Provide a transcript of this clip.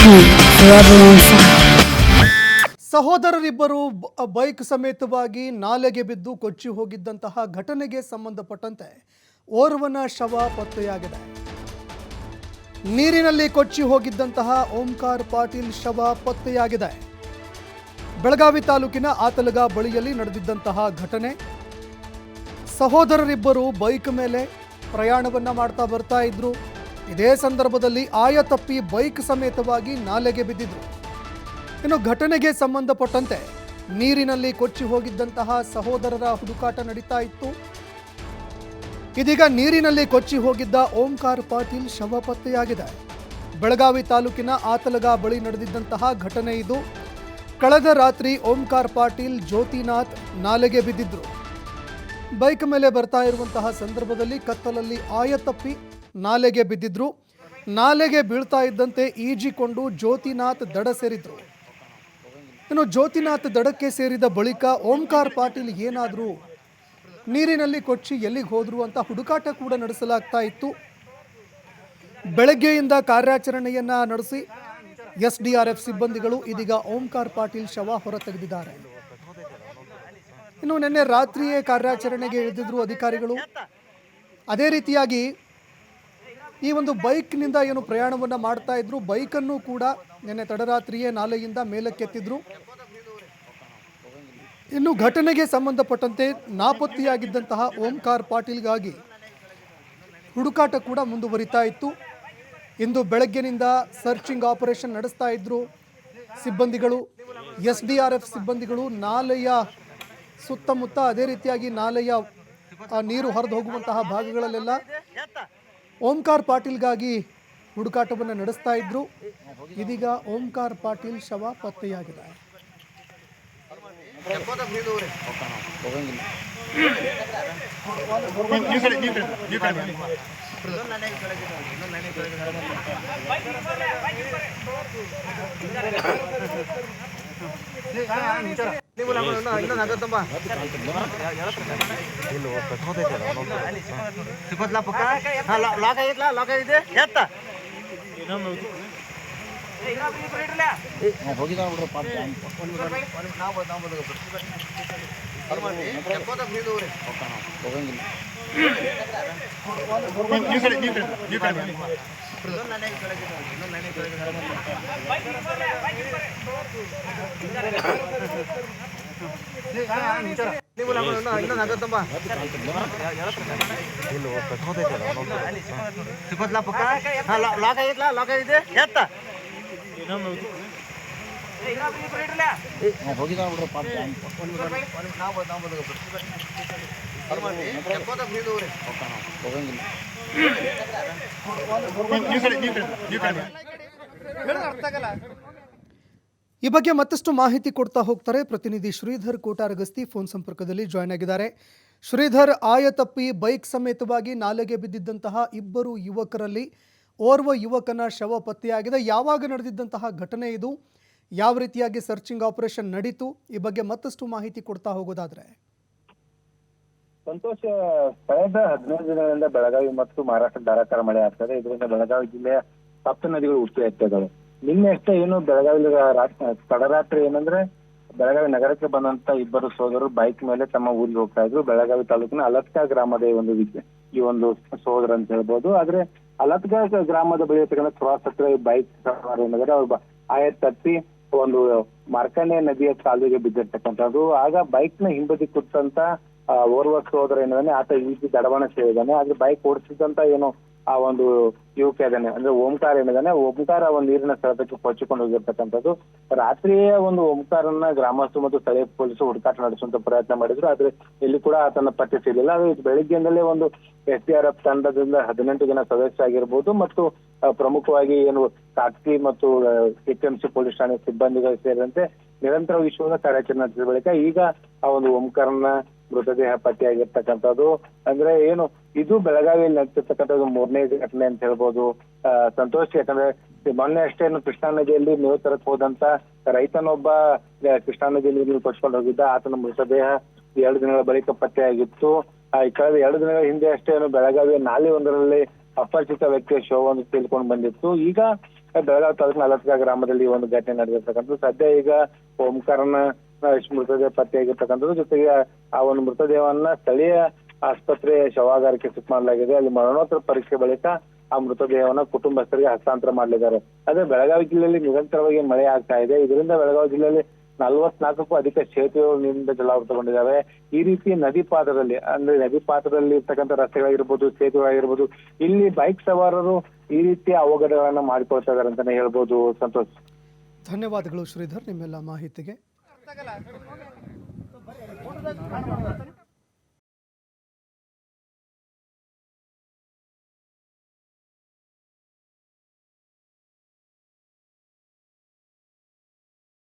forever on fire. ಸಹೋದರರಿಬ್ಬರು bike ಸಮೇತವಾಗಿ ನಾಲೆಗೆ ಬಿದ್ದು ಕೊಚ್ಚಿ ಹೋಗಿದ್ದಂತಹ ಘಟನೆಗೆ ಸಂಬಂಧಪಟ್ಟಂತೆ ಓರ್ವನ ಶವ ಪತ್ತೆಯಾಗಿದೆ. ನೀರಿನಲ್ಲಿ ಕೊಚ್ಚಿ ಹೋಗಿದ್ದಂತಹ ಓಂಕಾರ್ ಪಾಟೀಲ್ ಶವ ಪತ್ತೆಯಾಗಿದೆ. ಬೆಳಗಾವಿ ತಾಲೂಕಿನ ಆತಲಗ ಬಳಿಯಲ್ಲಿ ನಡೆದಿದ್ದಂತಹ ಘಟನೆ. ಸಹೋದರರಿಬ್ಬರು ಬೈಕ್ ಮೇಲೆ ಪ್ರಯಾಣವನ್ನ ಮಾಡ್ತಾ ಬರ್ತಾ ಇದ್ರು. ಇದೇ ಸಂದರ್ಭದಲ್ಲಿ ಆಯತಪ್ಪಿ ಬೈಕ್ ಸಮೇತವಾಗಿ ನಾಲೆಗೆ ಬಿದ್ದಿದ್ರು. ಇನ್ನು ಘಟನೆಗೆ ಸಂಬಂಧಪಟ್ಟಂತೆ ನೀರಿನಲ್ಲಿ ಕೊಚ್ಚಿ ಹೋಗಿದ್ದಂತಹ ಸಹೋದರರ ಹುಡುಕಾಟ ನಡೀತಾ ಇತ್ತು. ಇದೀಗ ನೀರಿನಲ್ಲಿ ಕೊಚ್ಚಿ ಹೋಗಿದ್ದ ಓಂಕಾರ್ ಪಾಟೀಲ್ ಶವ ಪತ್ತೆಯಾಗಿದೆ. ಬೆಳಗಾವಿ ತಾಲೂಕಿನ ಆತಲಗ ಬಳಿ ನಡೆದಿದ್ದಂತಹ ಘಟನೆ ಇದು. ಕಳೆದ ರಾತ್ರಿ ಓಂಕಾರ್ ಪಾಟೀಲ್ ಜ್ಯೋತಿನಾಥ್ ನಾಲೆಗೆ ಬಿದ್ದಿದ್ರು. ಬೈಕ್ ಮೇಲೆ ಬರ್ತಾ ಇರುವಂತಹ ಸಂದರ್ಭದಲ್ಲಿ ಕತ್ತಲಲ್ಲಿ ಆಯತಪ್ಪಿ ನಾಲೆಗೆ ಬಿದ್ದಿದ್ರು. ನಾಲೆಗೆ ಬೀಳ್ತಾ ಇದ್ದಂತೆ ಈಜಿಕೊಂಡು ಜ್ಯೋತಿನಾಥ್ ದಡ ಸೇರಿದ್ರು. ಇನ್ನು ಜ್ಯೋತಿನಾಥ್ ದಡಕ್ಕೆ ಸೇರಿದ ಬಳಿಕ ಓಂಕಾರ್ ಪಾಟೀಲ್ ಏನಾದರೂ ನೀರಿನಲ್ಲಿ ಕೊಚ್ಚಿ ಎಲ್ಲಿಗೆ ಹೋದ್ರು ಅಂತ ಹುಡುಕಾಟ ಕೂಡ ನಡೆಸಲಾಗ್ತಾ ಇತ್ತು. ಬೆಳಗ್ಗೆಯಿಂದ ಕಾರ್ಯಾಚರಣೆಯನ್ನ ನಡೆಸಿ SDRF ಸಿಬ್ಬಂದಿಗಳು ಇದೀಗ ಓಂಕಾರ್ ಪಾಟೀಲ್ ಶವ ಹೊರತೆಗೆದಿದ್ದಾರೆ. ಇನ್ನು ನಿನ್ನೆ ರಾತ್ರಿಯೇ ಕಾರ್ಯಾಚರಣೆಗೆ ಇಳಿದಿದ್ರು ಅಧಿಕಾರಿಗಳು. ಅದೇ ರೀತಿಯಾಗಿ ಈ ಒಂದು ಬೈಕ್ನಿಂದ ಏನು ಪ್ರಯಾಣವನ್ನು ಮಾಡ್ತಾ ಇದ್ರು, ಬೈಕನ್ನು ಕೂಡ ನಿನ್ನೆ ತಡರಾತ್ರಿಯೇ ನಾಲೆಯಿಂದ ಮೇಲಕ್ಕೆತ್ತಿದ್ರು. ಇನ್ನು ಘಟನೆಗೆ ಸಂಬಂಧಪಟ್ಟಂತೆ ನಾಪತ್ತೆಯಾಗಿದ್ದಂತಹ ಓಂಕಾರ್ ಪಾಟೀಲ್ಗಾಗಿ ಹುಡುಕಾಟ ಕೂಡ ಮುಂದುವರಿತಾ ಇತ್ತು. ಇಂದು ಬೆಳಗ್ಗೆನಿಂದ ಸರ್ಚಿಂಗ್ ಆಪರೇಷನ್ ನಡೆಸ್ತಾ ಇದ್ರು ಸಿಬ್ಬಂದಿಗಳು. SDRF ಸಿಬ್ಬಂದಿಗಳು ನಾಲೆಯ ಸುತ್ತಮುತ್ತ, ಅದೇ ರೀತಿಯಾಗಿ ನಾಲೆಯ ನೀರು ಹರಿದು ಹೋಗುವಂತಹ ಭಾಗಗಳಲ್ಲೆಲ್ಲ ಓಂಕಾರ್ ಪಾಟೀಲ್ಗಾಗಿ ಹುಡುಕಾಟವನ್ನು ನಡೆಸ್ತಾ ಇದ್ರು. ಇದೀಗ ಓಂಕಾರ್ ಪಾಟೀಲ್ ಶವ ಪತ್ತೆಯಾಗಿದೆ. ಈ ಬಗ್ಗೆ ಮತ್ತಷ್ಟು ಮಾಹಿತಿ ಕೊಡ್ತಾ ಹೋಗ್ತಾರೆ ಪ್ರತಿನಿಧಿ ಶ್ರೀಧರ್ ಕೋಟಾರಗಸ್ತಿ ಫೋನ್ ಸಂಪರ್ಕದಲ್ಲಿ ಜಾಯ್ನ್ ಆಗಿದ್ದಾರೆ. ಶ್ರೀಧರ್, ಆಯತಪ್ಪಿ ಬೈಕ್ ಸಮೇತವಾಗಿ ನಾಲೆಗೆ ಬಿದ್ದಿದ್ದಂತಹ ಇಬ್ಬರು ಯುವಕರಲ್ಲಿ ಓರ್ವ ಯುವಕನ ಶವ ಪತ್ತೆಯಾಗಿದೆ. ಯಾವಾಗ ನಡೆದಿದ್ದಂತಹ ಘಟನೆ ಇದು? ಯಾವ ರೀತಿಯಾಗಿ ಸರ್ಚಿಂಗ್ ಆಪರೇಷನ್ ನಡೀತು? ಈ ಬಗ್ಗೆ ಮತ್ತಷ್ಟು ಮಾಹಿತಿ ಕೊಡ್ತಾ ಹೋಗೋದಾದ್ರೆ. ಸಂತೋಷ, ಕಳೆದ 15 ದಿನಗಳಿಂದ ಬೆಳಗಾವಿ ಮತ್ತು ಮಹಾರಾಷ್ಟ್ರ ಧಾರಾಕಾರ ಮಳೆ ಆಗ್ತದೆ. ಇದರಿಂದ ಬೆಳಗಾವಿ ಜಿಲ್ಲೆಯ ಸಪ್ತ ನದಿಗಳು ಉಕ್ಕಿ ಹರಿತವೆ. ನಿನ್ನೆ ಅಷ್ಟೇ ಏನು ಬೆಳಗಾವಿ ತಡರಾತ್ರಿ ಏನಂದ್ರೆ ಬೆಳಗಾವಿ ನಗರಕ್ಕೆ ಬಂದಂತ ಇಬ್ಬರು ಸಹೋದರರು ಬೈಕ್ ಮೇಲೆ ತಮ್ಮ ಊರಿಗೆ ಹೋಗ್ತಾ ಇದ್ರು. ಬೆಳಗಾವಿ ತಾಲೂಕಿನ ಅಲತ್ಕಾ ಗ್ರಾಮದ ಈ ಒಂದು ಸಹೋದರ ಅಂತ ಹೇಳ್ಬೋದು. ಆದ್ರೆ ಅಲತ್ಕಾ ಗ್ರಾಮದ ಬಳಿ ಕ್ರಾಸ್ ಹತ್ರ ಬೈಕ್ ಸವಾರ ಏನಾದ್ರೆ ಅವ್ರು ಆಯತ್ ತಪ್ಪಿ ಒಂದು ಮಾರ್ಕಂಡೆ ನದಿಯ ಕಾಲುವೆಗೆ ಬಿದ್ದಿರ್ತಕ್ಕಂಥದ್ದು. ಆಗ ಬೈಕ್ ನ ಹಿಂಬದಿ ಕೂತಂತ ಓರ್ವ ಸಹೋದರ ಏನಿದಾನೆ ಆತ ಈಜಿ ದಡವಣ ಸೇರಿದಾನೆ. ಆದ್ರೆ ಬೈಕ್ ಓಡಿಸಿದಂತ ಏನು ಆ ಒಂದು ಯುವಕ ಇದಾನೆ ಅಂದ್ರೆ ಓಂಕಾರ ಏನಿದಾನೆ, ಓಂಕಾರ ಒಂದು ನೀರಿನ ಸ್ಥಳಕ್ಕೆ ಕೊಚ್ಚಿಕೊಂಡು ಹೋಗಿರ್ತಕ್ಕಂಥದ್ದು. ರಾತ್ರಿಯೇ ಒಂದು ಓಂಕಾರನ್ನ ಗ್ರಾಮಸ್ಥರು ಮತ್ತು ಸ್ಥಳೀಯ ಪೊಲೀಸರು ಹುಡುಕಾಟ ನಡೆಸುವಂತ ಪ್ರಯತ್ನ ಮಾಡಿದ್ರು. ಆದ್ರೆ ಇಲ್ಲಿ ಕೂಡ ಆತನ ಪತ್ತೆ ಸಿಗಲಿಲ್ಲ. ಅದು ಬೆಳಿಗ್ಗೆಯಿಂದಲೇ ಒಂದು SDRF ತಂಡದಿಂದ 18 ಜನ ಸದಸ್ಯ ಆಗಿರ್ಬೋದು ಮತ್ತು ಪ್ರಮುಖವಾಗಿ ಏನು ಖಾಸಗಿ ಮತ್ತು KPMC ಪೊಲೀಸ್ ಠಾಣೆ ಸಿಬ್ಬಂದಿಗಳು ಸೇರಿದಂತೆ ನಿರಂತರ ವಿಶ್ವದ ಕಾರ್ಯಾಚರಣೆ ನಡೆಸಿದ ಬಳಿಕ ಈಗ ಆ ಒಂದು ಓಂಕಾರನ ಮೃತದೇಹ ಪತ್ತೆಯಾಗಿರ್ತಕ್ಕಂಥದ್ದು. ಅಂದ್ರೆ ಏನು ಇದು ಬೆಳಗಾವಿಯಲ್ಲಿ ನಡೆಸಿರ್ತಕ್ಕಂಥದ್ದು 3ನೇ ಘಟನೆ ಅಂತ ಹೇಳ್ಬೋದು ಸಂತೋಷ್. ಯಾಕಂದ್ರೆ ಮೊನ್ನೆ ಅಷ್ಟೇ ಕೃಷ್ಣಾ ನದಿಯಲ್ಲಿ ಮೇವು ತರಕ್ ಹೋದಂತ ರೈತನೊಬ್ಬ ಕೃಷ್ಣಾ ನದಿಯಲ್ಲಿ ನೀರು ಕೊಚ್ಕೊಂಡು ಹೋಗಿದ್ದ. ಆತನ ಮೃತದೇಹ 2 ದಿನಗಳ ಬಳಿಕ ಪತ್ತೆಯಾಗಿತ್ತು. ಕಳೆದ 2 ದಿನಗಳ ಹಿಂದೆ ಅಷ್ಟೇ ಬೆಳಗಾವಿಯ ನಾಲೆ ಒಂದರಲ್ಲಿ ಅಪರಿಚಿತ ವ್ಯಕ್ತಿಯ ಶವವನ್ನು ತೇಲ್ಕೊಂಡು ಬಂದಿತ್ತು. ಈಗ ಬೆಳಗಾವಿ ತಾಲೂಕು ನಲತ್ಗ ಗ್ರಾಮದಲ್ಲಿ ಒಂದು ಘಟನೆ ನಡೆದಿರ್ತಕ್ಕಂಥದ್ದು. ಸದ್ಯ ಈಗ ಓಂಕಾರನ ಮೃತದೇಹ ಪತ್ತೆಯಾಗಿರ್ತಕ್ಕಂಥದ್ದು. ಜೊತೆಗೆ ಆ ಒಂದು ಮೃತದೇಹವನ್ನ ಸ್ಥಳೀಯ ಆಸ್ಪತ್ರೆ ಶವಾಗಾರಕ್ಕೆ ಶಿಫ್ಟ್ ಮಾಡಲಾಗಿದೆ. ಅಲ್ಲಿ ಮರಣೋತ್ತರ ಪರೀಕ್ಷೆ ಬಳಿಕ ಆ ಮೃತದೇಹವನ್ನ ಕುಟುಂಬಸ್ಥರಿಗೆ ಹಸ್ತಾಂತರ ಮಾಡಲಿದ್ದಾರೆ. ಅದೇ ಬೆಳಗಾವಿ ಜಿಲ್ಲೆಯಲ್ಲಿ ನಿರಂತರವಾಗಿ ಮಳೆ ಆಗ್ತಾ ಇದೆ. ಇದರಿಂದ ಬೆಳಗಾವಿ ಜಿಲ್ಲೆಯಲ್ಲಿ 44ಕ್ಕೂ ಅಧಿಕ ಸೇತುವೆಗಳು ನೀರಿನಿಂದ ಜಲಾವೃತಗೊಂಡಿದ್ದಾವೆ. ಈ ರೀತಿ ನದಿ ಪಾತ್ರದಲ್ಲಿ ಅಂದ್ರೆ ನದಿ ಪಾತ್ರದಲ್ಲಿ ಇರ್ತಕ್ಕಂಥ ರಸ್ತೆಗಳಾಗಿರ್ಬೋದು, ಸೇತುವೆಗಳಾಗಿರ್ಬೋದು, ಇಲ್ಲಿ ಬೈಕ್ ಸವಾರರು ಈ ರೀತಿಯ ಅವಘಡಗಳನ್ನ ಮಾಡಿಕೊಳ್ತಾ ಇದಾರೆ ಅಂತಾನೆ ಹೇಳ್ಬೋದು. ಸಂತೋಷ್, ಧನ್ಯವಾದಗಳು ಶ್ರೀಧರ್ ನಿಮ್ಮೆಲ್ಲ ಮಾಹಿತಿಗೆ.